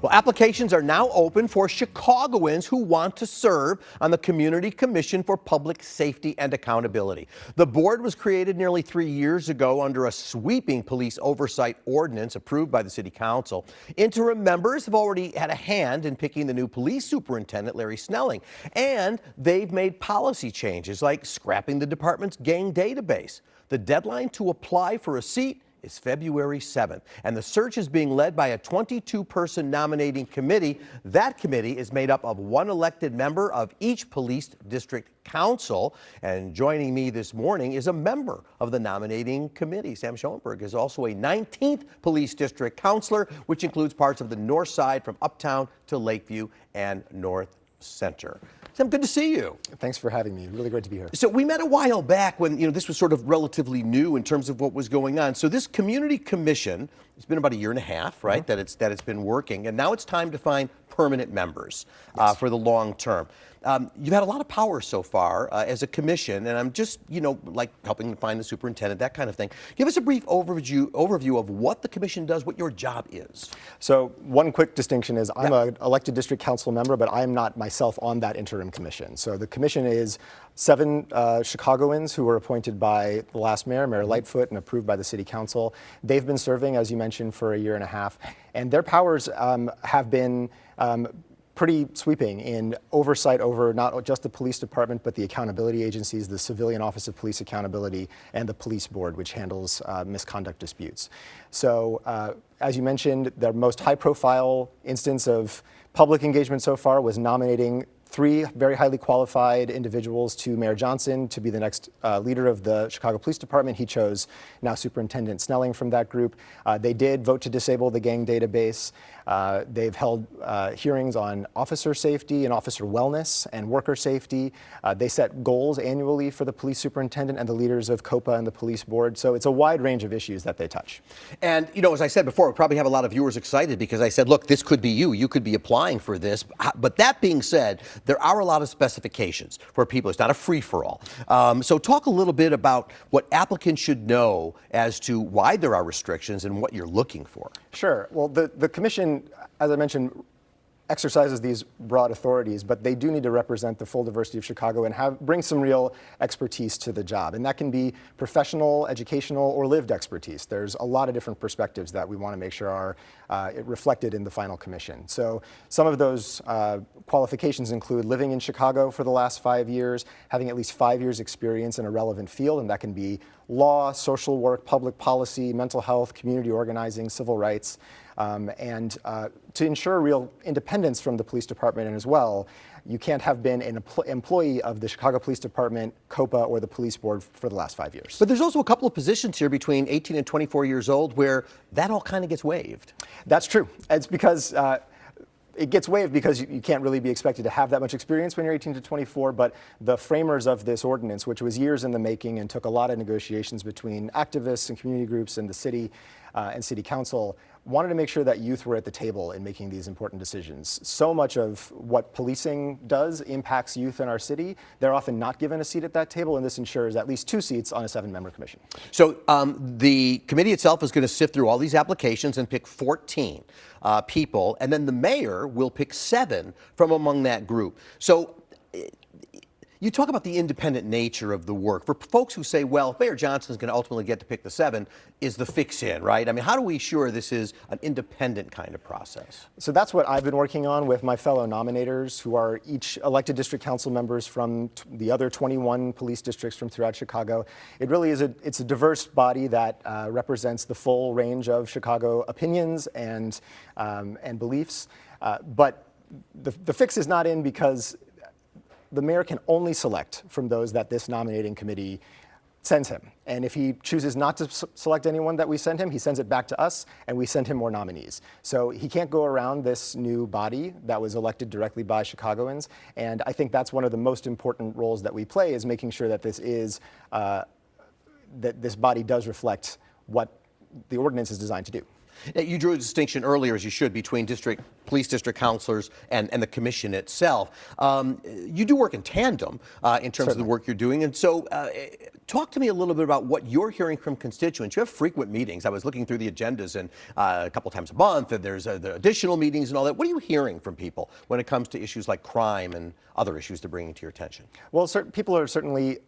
Well, applications are now open for Chicagoans who want to serve on the Community Commission for Public Safety and Accountability. The board was created nearly 3 years ago under a sweeping police oversight ordinance approved by the City Council. Interim members have already had a hand in picking the new police superintendent, Larry Snelling, and they've made policy changes like scrapping the department's gang database. The deadline to apply for a seat is February 7th, and the search is being led by a 22-person nominating committee. That committee is made up of one elected member of each police district council, and joining me this morning is a member of the nominating committee. Sam Schoenberg is also a 19th police district counselor, which includes parts of the north side from Uptown to Lakeview and North Center. Sam, good to see you. Thanks for having me. Really great to be here. So we met a while back when, this was sort of relatively new in terms of what was going on. So this community commission, it's been about a year and a half, right, that it's been working, and now it's time to find permanent members for the long term. You've had a lot of power so far as a commission, and I'm just, like helping to find the superintendent, that kind of thing. Give us a brief overview of what the commission does, what your job is. So one quick distinction is I'm an elected district council member, but I am not myself on that interim commission. So the commission is 7 Chicagoans who were appointed by the last mayor, Mayor Lightfoot, and approved by the City Council. They've been serving, as you mentioned, for a year and a half, and their powers have been pretty sweeping in oversight over not just the police department, but the accountability agencies, the Civilian Office of Police Accountability, and the police board, which handles misconduct disputes. So, as you mentioned, the most high-profile instance of public engagement so far was nominating 3 very highly qualified individuals to Mayor Johnson to be the next leader of the Chicago Police Department. He chose now Superintendent Snelling from that group. They did vote to disable the gang database. They've held hearings on officer safety and officer wellness and worker safety. They set goals annually for the police superintendent and the leaders of COPA and the police board. So it's a wide range of issues that they touch. And, as I said before, we probably have a lot of viewers excited because I said, look, this could be you. You could be applying for this. But that being said, there are a lot of specifications for people. It's not a free-for-all. So talk a little bit about what applicants should know as to why there are restrictions and what you're looking for. Sure. Well, the commission, as I mentioned, exercises these broad authorities, but they do need to represent the full diversity of Chicago and bring some real expertise to the job. And that can be professional, educational, or lived expertise. There's a lot of different perspectives that we want to make sure are reflected in the final commission. So some of those qualifications include living in Chicago for the last 5 years, having at least 5 years experience in a relevant field, and that can be law, social work, public policy, mental health, community organizing, civil rights. And to ensure real independence from the police department, and as well, you can't have been an employee of the Chicago Police Department, COPA, or the police board for the last 5 years. But there's also a couple of positions here between 18 and 24 years old where that all kind of gets waived. That's true. It's because it gets waived because you can't really be expected to have that much experience when you're 18 to 24, but the framers of this ordinance, which was years in the making and took a lot of negotiations between activists and community groups and the city and city council, wanted to make sure that youth were at the table in making these important decisions. So much of what policing does impacts youth in our city. They're often not given a seat at that table, and this ensures at least 2 seats on a 7-member commission. So the committee itself is going to sift through all these applications and pick 14 people, and then the mayor will pick 7 from among that group. So you talk about the independent nature of the work. For folks who say, well, if Mayor Johnson is going to ultimately get to pick the 7, is the fix in, right? I mean, how do we ensure this is an independent kind of process? So that's what I've been working on with my fellow nominators, who are each elected district council members from the other 21 police districts from throughout Chicago. It really is it's a diverse body that represents the full range of Chicago opinions and beliefs. But the fix is not in because the mayor can only select from those that this nominating committee sends him. And if he chooses not to select anyone that we send him, he sends it back to us and we send him more nominees. So he can't go around this new body that was elected directly by Chicagoans. And I think that's one of the most important roles that we play, is making sure that this is, that this body does reflect what the ordinance is designed to do. You drew a distinction earlier, as you should, between District police district counselors and the commission itself. You do work in tandem in terms of the work you're doing. And so talk to me a little bit about what you're hearing from constituents. You have frequent meetings. I was looking through the agendas, and a couple times a month, and there's the additional meetings and all that. What are you hearing from people when it comes to issues like crime and other issues they're bringing to your attention? Well, people are certainly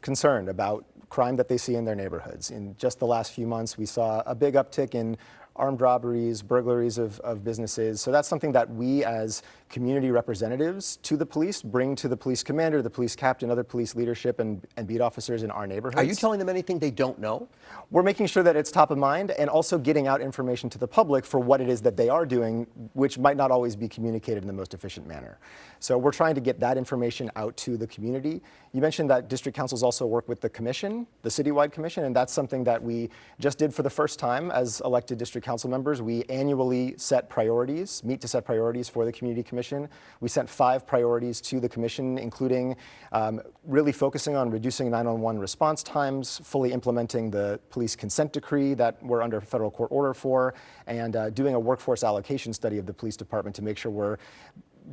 concerned about crime that they see in their neighborhoods. In just the last few months, we saw a big uptick in armed robberies, burglaries of businesses. So that's something that we as community representatives to the police bring to the police commander, the police captain, other police leadership, and beat officers in our neighborhoods. Are you telling them anything they don't know? We're making sure that it's top of mind and also getting out information to the public for what it is that they are doing, which might not always be communicated in the most efficient manner. So we're trying to get that information out to the community. You mentioned that district councils also work with the commission, the citywide commission, and that's something that we just did for the first time as elected district council members. We annually set priorities, meet to set priorities for the community commission. We sent 5 priorities to the commission, including really focusing on reducing 911 response times, fully implementing the police consent decree that we're under federal court order for, and doing a workforce allocation study of the police department to make sure we're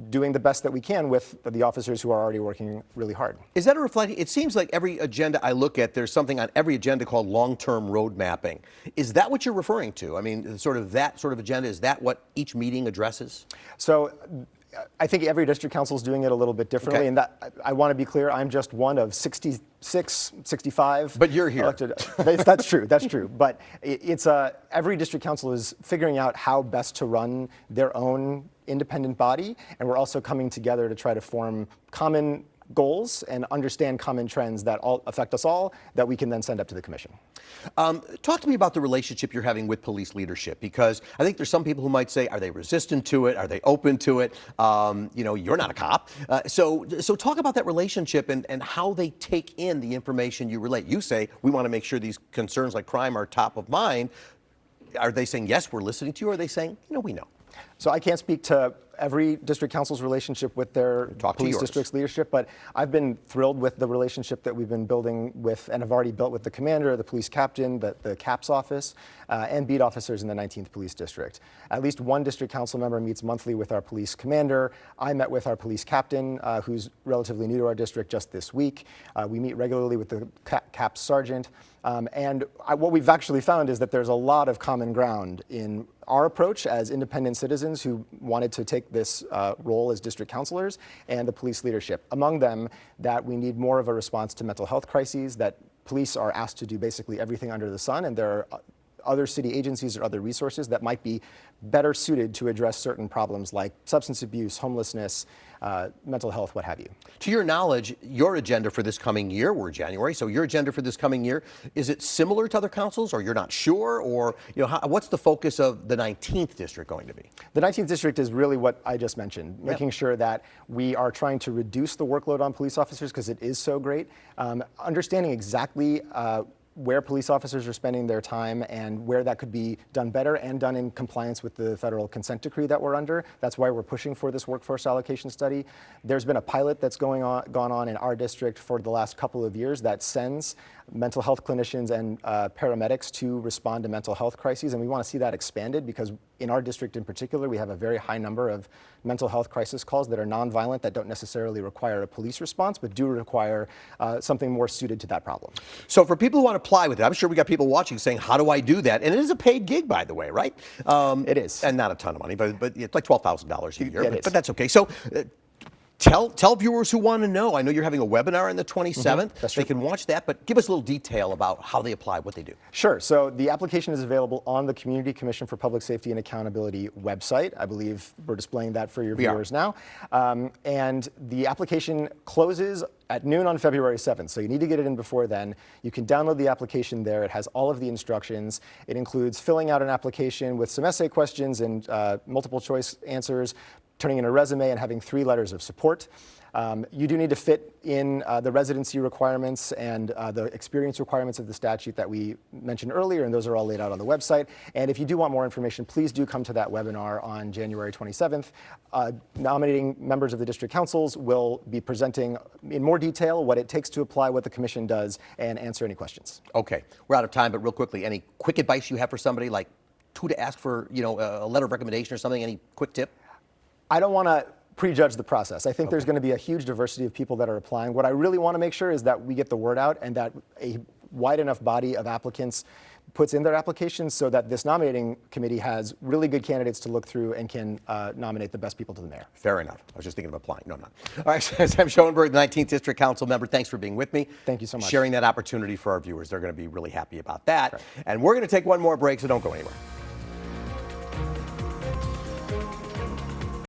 doing the best that we can with the officers who are already working really hard. Is that a reflection? It seems like every agenda I look at, there's something on every agenda called long-term road mapping. Is that what you're referring to? I mean, sort of that sort of agenda, is that what each meeting addresses? So I think every district council is doing it a little bit differently, Okay. and that I want to be clear, I'm just one of 66, 65. But you're here. Elected. That's true, that's true. But it's every district council is figuring out how best to run their own independent body, and we're also coming together to try to form common goals and understand common trends that all affect us all that we can then send up to the commission. Talk to me about the relationship you're having with police leadership, because I think there's some people who might say, are they resistant to it? Are they open to it? You know, you're not a cop. So talk about that relationship and how they take in the information you relate. You say, we want to make sure these concerns like crime are top of mind. Are they saying, yes, we're listening to you? Or are they saying, we know? So I can't speak to every district council's relationship with their police district's leadership, but I've been thrilled with the relationship that we've been building with and have already built with the commander, the police captain, the CAPS office, and beat officers in the 19th Police District. At least one district council member meets monthly with our police commander. I met with our police captain, who's relatively new to our district, just this week. We meet regularly with the CAPS sergeant. What we've actually found is that there's a lot of common ground in our approach as independent citizens who wanted to take this role as district councilors and the police leadership. Among them, that we need more of a response to mental health crises, that police are asked to do basically everything under the sun, and there are other city agencies or other resources that might be better suited to address certain problems like substance abuse, homelessness, mental health, what have you. To your knowledge, your agenda for this coming year, we're January, so your agenda for this coming year, is it similar to other councils, or you're not sure, or what's the focus of the 19th district going to be? The 19th district is really what I just mentioned, making sure that we are trying to reduce the workload on police officers because it is so great, understanding exactly where police officers are spending their time and where that could be done better and done in compliance with the federal consent decree that we're under. That's why we're pushing for this workforce allocation study. There's been a pilot that's gone on in our district for the last couple of years that sends mental health clinicians and paramedics to respond to mental health crises, and we want to see that expanded because in our district in particular, we have a very high number of mental health crisis calls that are nonviolent, that don't necessarily require a police response, but do require something more suited to that problem. So for people who want to apply with it, I'm sure we got people watching saying, how do I do that? And it is a paid gig, by the way, right? It is. And not a ton of money, but it's like $12,000 a year, but that's okay. So tell viewers who want to know. I know you're having a webinar on the 27th. That's true. They can watch that, but give us a little detail about how they apply, what they do. Sure. So the application is available on the Community Commission for Public Safety and Accountability website. I believe we're displaying that for your viewers now. And the application closes at noon on February 7th, so you need to get it in before then. You can download the application there. It has all of the instructions. It includes filling out an application with some essay questions and multiple choice answers, turning in a resume, and having 3 letters of support. You do need to fit in the residency requirements and the experience requirements of the statute that we mentioned earlier, and those are all laid out on the website. And if you do want more information, please do come to that webinar on January 27th. Nominating members of the district councils will be presenting in more detail what it takes to apply, what the commission does, and answer any questions. Okay, we're out of time, but real quickly, any quick advice you have for somebody, like who to ask for, a letter of recommendation or something, any quick tip? I don't want to prejudge the process. I think there's going to be a huge diversity of people that are applying. What I really want to make sure is that we get the word out and that a wide enough body of applicants puts in their applications so that this nominating committee has really good candidates to look through and can nominate the best people to the mayor. Fair enough. I was just thinking of applying. No, I'm not. All right, Sam Schoenberg, the 19th District Council member, thanks for being with me. Thank you so much. Sharing that opportunity for our viewers. They're going to be really happy about that. And we're going to take one more break, so don't go anywhere.